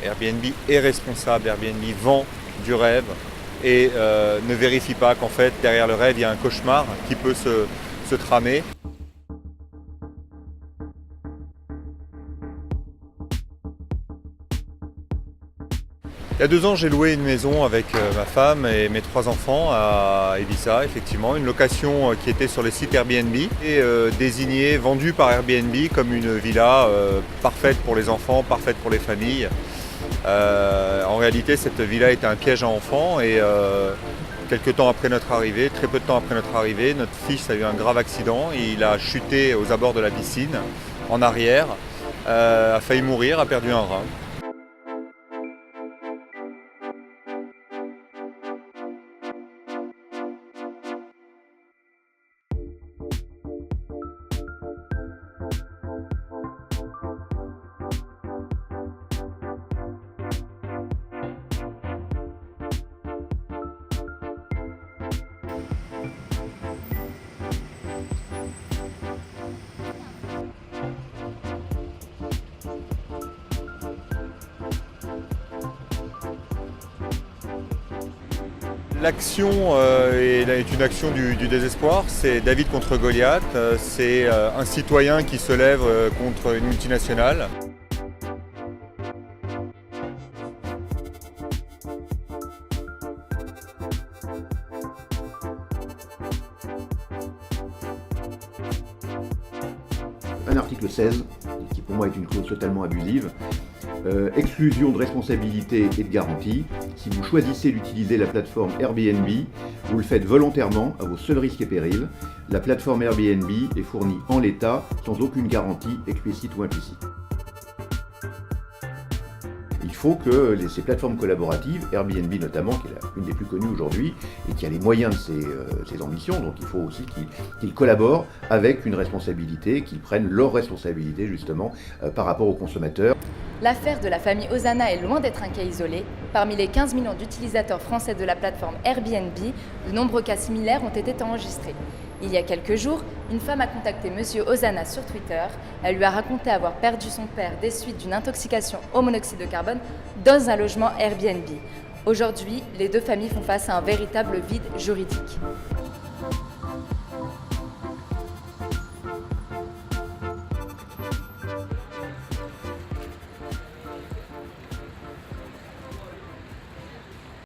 Airbnb est responsable, Airbnb vend du rêve et ne vérifie pas qu'en fait derrière le rêve il y a un cauchemar qui peut se tramer. Il y a 2 ans, j'ai loué une maison avec ma femme et mes 3 enfants à Ibiza, effectivement, une location qui était sur le site Airbnb et désignée, vendue par Airbnb comme une villa parfaite pour les enfants, parfaite pour les familles. En réalité, cette villa était un piège à enfants et quelques temps après notre arrivée, très peu de temps après notre arrivée, notre fils a eu un grave accident. Il a chuté aux abords de la piscine, en arrière, a failli mourir, a perdu un rein. L'action est une action du désespoir, c'est David contre Goliath, c'est un citoyen qui se lève contre une multinationale. Un article 16, qui pour moi est une clause totalement abusive, exclusion de responsabilité et de garantie. Si vous choisissez d'utiliser la plateforme Airbnb, vous le faites volontairement, à vos seuls risques et périls. La plateforme Airbnb est fournie en l'état, sans aucune garantie explicite ou implicite. Il faut que ces plateformes collaboratives, Airbnb notamment, qui est une des plus connues aujourd'hui, et qui a les moyens de ses ambitions, donc il faut aussi qu'ils collaborent avec une responsabilité, qu'ils prennent leur responsabilité justement par rapport aux consommateurs. L'affaire de la famille Ozana est loin d'être un cas isolé. Parmi les 15 millions d'utilisateurs français de la plateforme Airbnb, de nombreux cas similaires ont été enregistrés. Il y a quelques jours, une femme a contacté Monsieur Ozana sur Twitter. Elle lui a raconté avoir perdu son père des suites d'une intoxication au monoxyde de carbone dans un logement Airbnb. Aujourd'hui, les deux familles font face à un véritable vide juridique.